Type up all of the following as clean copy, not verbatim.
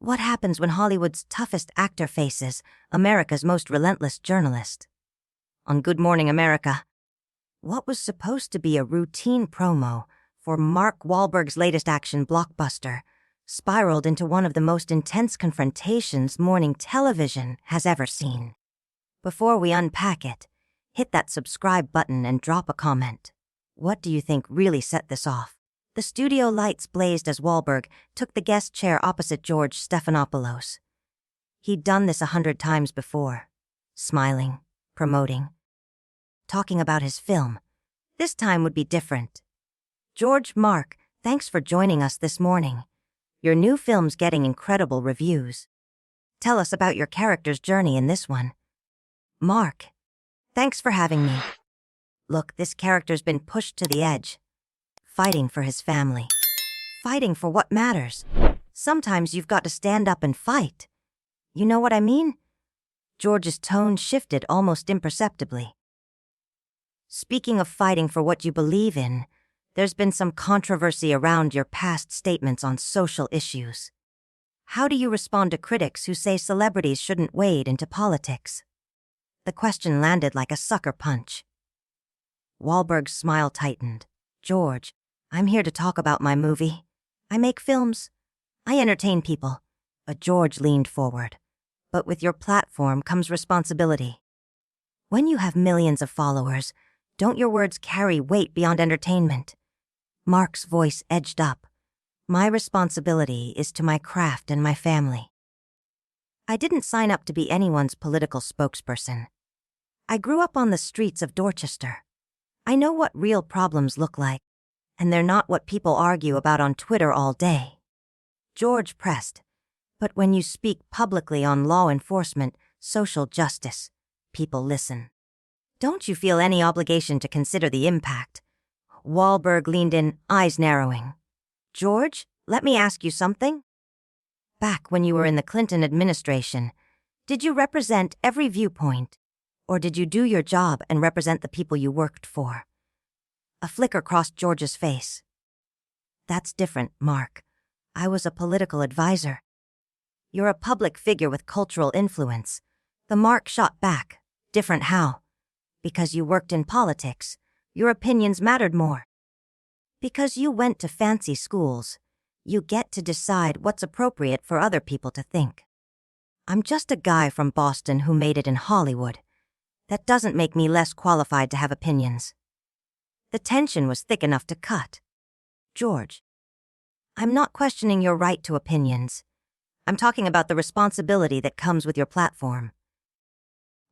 What happens when Hollywood's toughest actor faces America's most relentless journalist? On Good Morning America, what was supposed to be a routine promo for Mark Wahlberg's latest action blockbuster spiraled into one of the most intense confrontations morning television has ever seen. Before we unpack it, hit that subscribe button and drop a comment. What do you think really set this off? The studio lights blazed as Wahlberg took the guest chair opposite George Stephanopoulos. He'd done this 100 times before, smiling, promoting, talking about his film. This time would be different. George, Mark, thanks for joining us this morning. Your new film's getting incredible reviews. Tell us about your character's journey in this one. Mark, thanks for having me. Look, this character's been pushed to the edge. Fighting for his family. Fighting for what matters. Sometimes you've got to stand up and fight. You know what I mean? George's tone shifted almost imperceptibly. Speaking of fighting for what you believe in, there's been some controversy around your past statements on social issues. How do you respond to critics who say celebrities shouldn't wade into politics? The question landed like a sucker punch. Wahlberg's smile tightened. George, I'm here to talk about my movie. I make films. I entertain people. But George leaned forward. But with your platform comes responsibility. When you have millions of followers, don't your words carry weight beyond entertainment? Mark's voice edged up. My responsibility is to my craft and my family. I didn't sign up to be anyone's political spokesperson. I grew up on the streets of Dorchester. I know what real problems look like, and they're not what people argue about on Twitter all day. George pressed, but when you speak publicly on law enforcement, social justice, people listen. Don't you feel any obligation to consider the impact? Wahlberg leaned in, eyes narrowing. George, let me ask you something. Back when you were in the Clinton administration, did you represent every viewpoint? Or did you do your job and represent the people you worked for? A flicker crossed George's face. That's different, Mark. I was a political advisor. You're a public figure with cultural influence. The Mark shot back. Different how? Because you worked in politics. Your opinions mattered more. Because you went to fancy schools. You get to decide what's appropriate for other people to think. I'm just a guy from Boston who made it in Hollywood. That doesn't make me less qualified to have opinions. The tension was thick enough to cut. George, I'm not questioning your right to opinions. I'm talking about the responsibility that comes with your platform.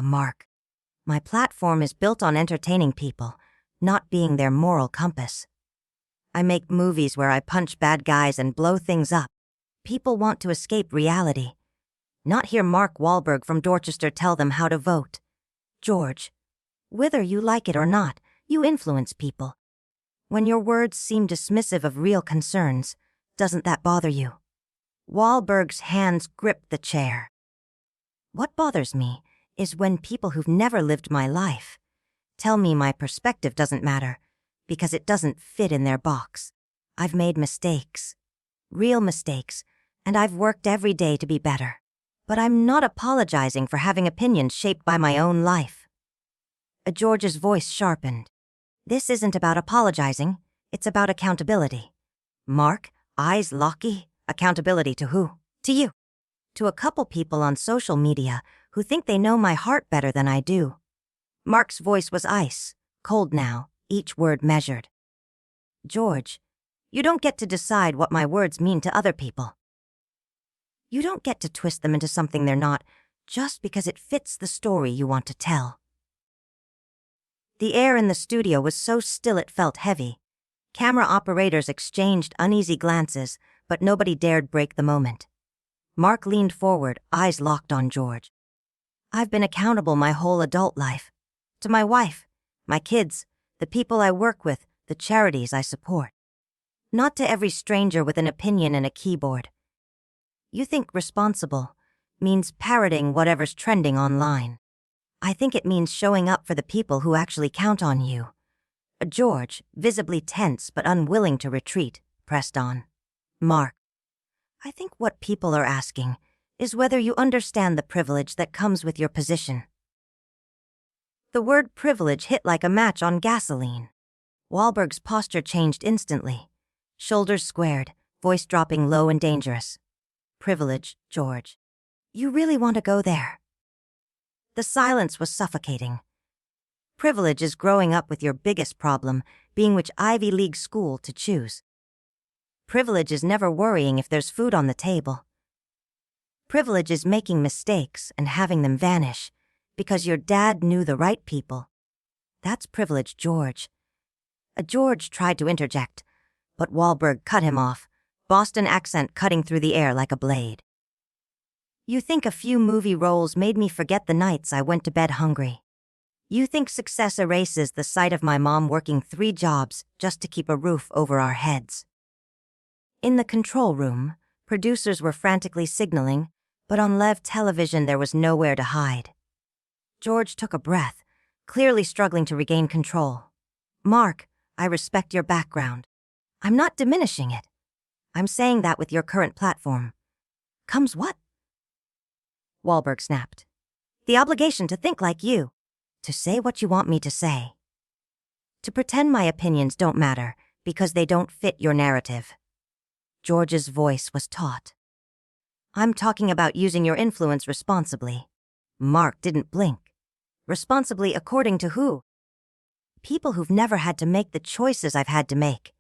Mark, my platform is built on entertaining people, not being their moral compass. I make movies where I punch bad guys and blow things up. People want to escape reality, not hear Mark Wahlberg from Dorchester tell them how to vote. George, whether you like it or not, you influence people. When your words seem dismissive of real concerns, doesn't that bother you? Wahlberg's hands gripped the chair. What bothers me is when people who've never lived my life tell me my perspective doesn't matter because it doesn't fit in their box. I've made mistakes, real mistakes, and I've worked every day to be better. But I'm not apologizing for having opinions shaped by my own life. George's voice sharpened. This isn't about apologizing, it's about accountability. Mark, eyes locky, accountability to who? To you. To a couple people on social media who think they know my heart better than I do. Mark's voice was ice, cold now, each word measured. George, you don't get to decide what my words mean to other people. You don't get to twist them into something they're not, just because it fits the story you want to tell. The air in the studio was so still it felt heavy. Camera operators exchanged uneasy glances, but nobody dared break the moment. Mark leaned forward, eyes locked on George. I've been accountable my whole adult life. To my wife, my kids, the people I work with, the charities I support. Not to every stranger with an opinion and a keyboard. You think responsible means parroting whatever's trending online. I think it means showing up for the people who actually count on you. George, visibly tense but unwilling to retreat, pressed on. Mark, I think what people are asking is whether you understand the privilege that comes with your position. The word privilege hit like a match on gasoline. Wahlberg's posture changed instantly. Shoulders squared, voice dropping low and dangerous. Privilege, George. You really want to go there? The silence was suffocating. Privilege is growing up with your biggest problem being which Ivy League school to choose. Privilege is never worrying if there's food on the table. Privilege is making mistakes and having them vanish because your dad knew the right people. That's privilege, George. George tried to interject, but Wahlberg cut him off, Boston accent cutting through the air like a blade. You think a few movie roles made me forget the nights I went to bed hungry. You think success erases the sight of my mom working 3 jobs just to keep a roof over our heads. In the control room, producers were frantically signaling, but on live television there was nowhere to hide. George took a breath, clearly struggling to regain control. Mark, I respect your background. I'm not diminishing it. I'm saying that with your current platform. Comes what? Wahlberg snapped. The obligation to think like you. To say what you want me to say. To pretend my opinions don't matter because they don't fit your narrative. George's voice was taut. I'm talking about using your influence responsibly. Mark didn't blink. Responsibly according to who? People who've never had to make the choices I've had to make.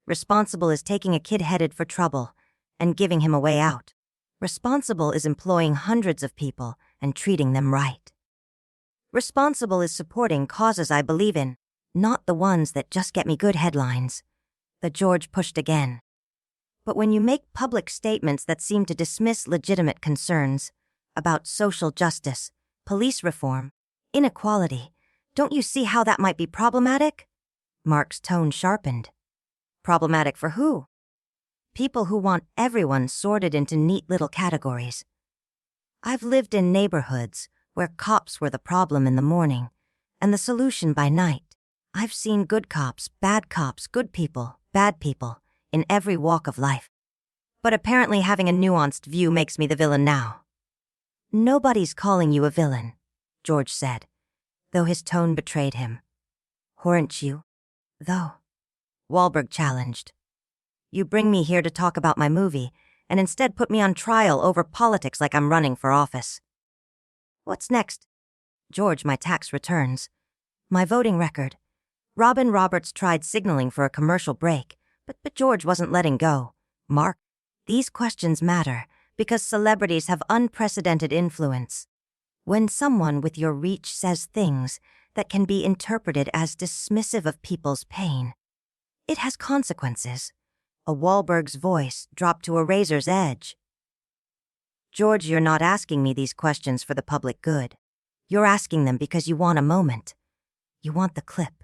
Responsible is taking a kid headed for trouble and giving him a way out. Responsible is employing hundreds of people and treating them right. Responsible is supporting causes I believe in, not the ones that just get me good headlines. The George pushed again. But when you make public statements that seem to dismiss legitimate concerns about social justice, police reform, inequality, don't you see how that might be problematic? Mark's tone sharpened. Problematic for who? People who want everyone sorted into neat little categories. I've lived in neighborhoods where cops were the problem in the morning and the solution by night. I've seen good cops, good people, bad people, in every walk of life. But apparently having a nuanced view makes me the villain now. Nobody's calling you a villain, George said, though his tone betrayed him. Weren't you, though? Wahlberg challenged. You bring me here to talk about my movie, and instead put me on trial over politics like I'm running for office. What's next? George, my tax returns. My voting record. Robin Roberts tried signaling for a commercial break, but George wasn't letting go. Mark, these questions matter because celebrities have unprecedented influence. When someone with your reach says things that can be interpreted as dismissive of people's pain, it has consequences. A Wahlberg's voice dropped to a razor's edge. George, you're not asking me these questions for the public good. You're asking them because you want a moment. You want the clip.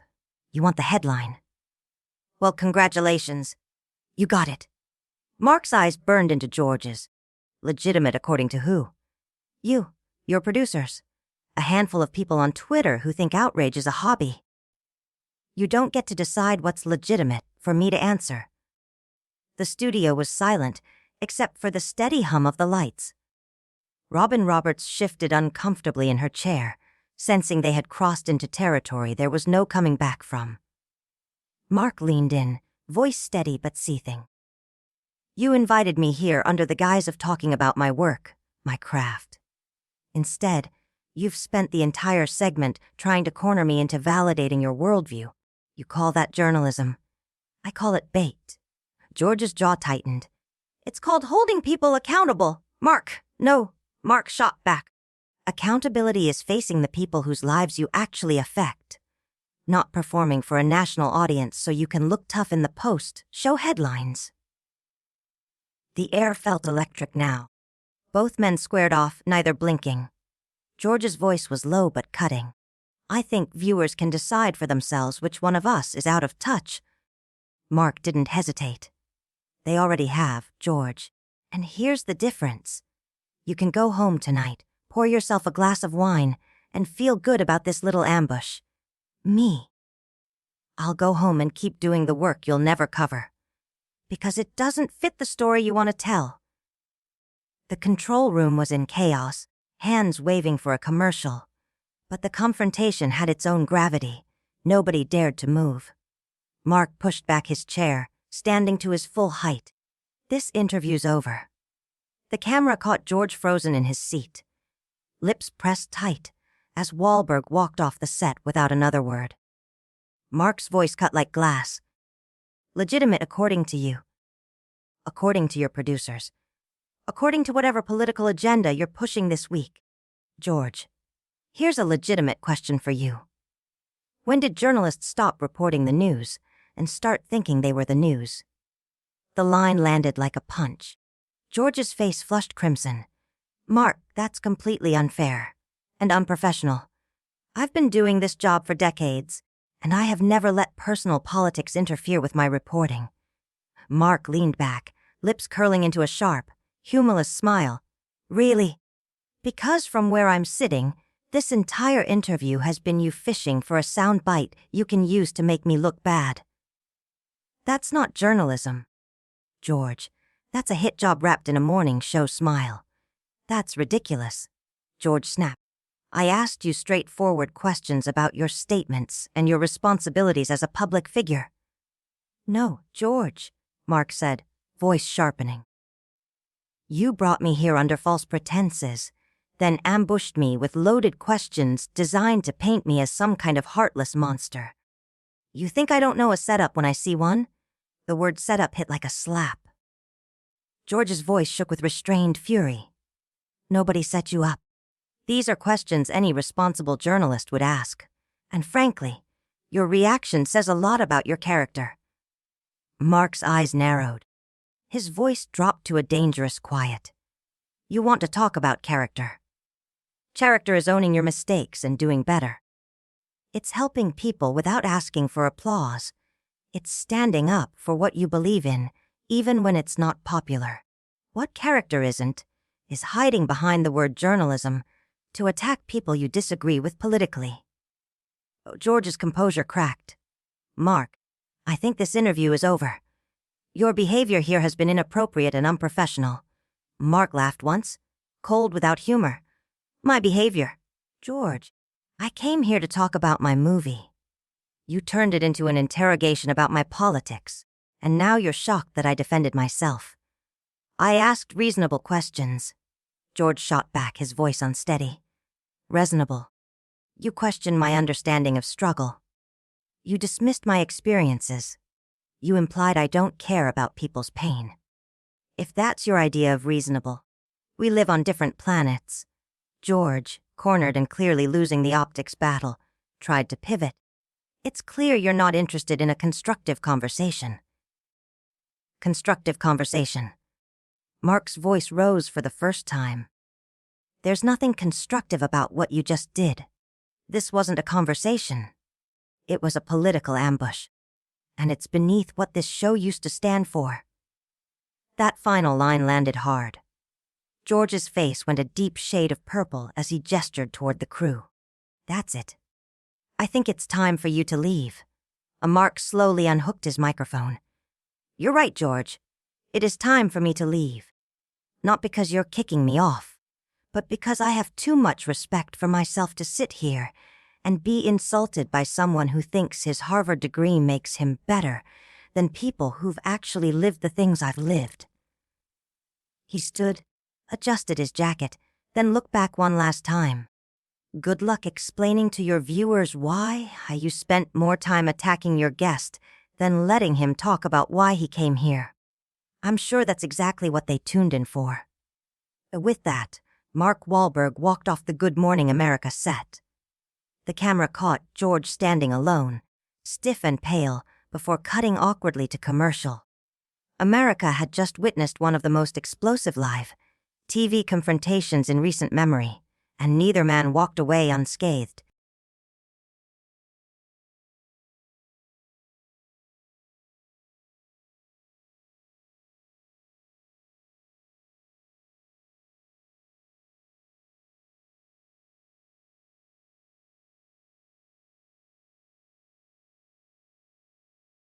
You want the headline. Well, congratulations. You got it. Mark's eyes burned into George's. Legitimate according to who? You, your producers. A handful of people on Twitter who think outrage is a hobby. You don't get to decide what's legitimate for me to answer. The studio was silent, except for the steady hum of the lights. Robin Roberts shifted uncomfortably in her chair, sensing they had crossed into territory there was no coming back from. Mark leaned in, voice steady but seething. You invited me here under the guise of talking about my work, my craft. Instead, you've spent the entire segment trying to corner me into validating your worldview. You call that journalism. I call it bait. George's jaw tightened. It's called holding people accountable. Mark, no. Mark shot back. Accountability is facing the people whose lives you actually affect. Not performing for a national audience so you can look tough in the post, show headlines. The air felt electric now. Both men squared off, neither blinking. George's voice was low but cutting. I think viewers can decide for themselves which one of us is out of touch. Mark didn't hesitate. They already have, George. And here's the difference. You can go home tonight, pour yourself a glass of wine, and feel good about this little ambush. Me. I'll go home and keep doing the work you'll never cover. Because it doesn't fit the story you want to tell. The control room was in chaos, hands waving for a commercial. But the confrontation had its own gravity. Nobody dared to move. Mark pushed back his chair, standing to his full height. This interview's over. The camera caught George frozen in his seat, lips pressed tight, as Wahlberg walked off the set without another word. Mark's voice cut like glass. Legitimate according to you. According to your producers. According to whatever political agenda you're pushing this week. George, here's a legitimate question for you. When did journalists stop reporting the news and start thinking they were the news? The line landed like a punch. George's face flushed crimson. Mark, that's completely unfair and unprofessional. I've been doing this job for decades, and I have never let personal politics interfere with my reporting. Mark leaned back, lips curling into a sharp, humorless smile. Really? Because from where I'm sitting, this entire interview has been you fishing for a sound bite you can use to make me look bad. That's not journalism. George, that's a hit job wrapped in a morning show smile. That's ridiculous. George snapped. I asked you straightforward questions about your statements and your responsibilities as a public figure. No, George, Mark said, voice sharpening. You brought me here under false pretenses, then ambushed me with loaded questions designed to paint me as some kind of heartless monster. You think I don't know a setup when I see one? The word setup hit like a slap. George's voice shook with restrained fury. Nobody set you up. These are questions any responsible journalist would ask. And frankly, your reaction says a lot about your character. Mark's eyes narrowed. His voice dropped to a dangerous quiet. You want to talk about character. Character is owning your mistakes and doing better. It's helping people without asking for applause. It's standing up for what you believe in, even when it's not popular. What character isn't, is hiding behind the word journalism to attack people you disagree with politically. George's composure cracked. Mark, I think this interview is over. Your behavior here has been inappropriate and unprofessional. Mark laughed once, cold without humor. My behavior. George, I came here to talk about my movie. You turned it into an interrogation about my politics, and now you're shocked that I defended myself. I asked reasonable questions. George shot back, his voice unsteady. Reasonable. You questioned my understanding of struggle. You dismissed my experiences. You implied I don't care about people's pain. If that's your idea of reasonable, we live on different planets. George, cornered and clearly losing the optics battle, tried to pivot. It's clear you're not interested in a constructive conversation. Constructive conversation. Mark's voice rose for the first time. There's nothing constructive about what you just did. This wasn't a conversation. It was a political ambush. And it's beneath what this show used to stand for. That final line landed hard. George's face went a deep shade of purple as he gestured toward the crew. That's it. I think it's time for you to leave. Mark slowly unhooked his microphone. You're right, George. It is time for me to leave. Not because you're kicking me off, but because I have too much respect for myself to sit here and be insulted by someone who thinks his Harvard degree makes him better than people who've actually lived the things I've lived. He stood, adjusted his jacket, then looked back one last time. Good luck explaining to your viewers why you spent more time attacking your guest than letting him talk about why he came here. I'm sure that's exactly what they tuned in for. With that, Mark Wahlberg walked off the Good Morning America set. The camera caught George standing alone, stiff and pale, before cutting awkwardly to commercial. America had just witnessed one of the most explosive live TV confrontations in recent memory, and neither man walked away unscathed.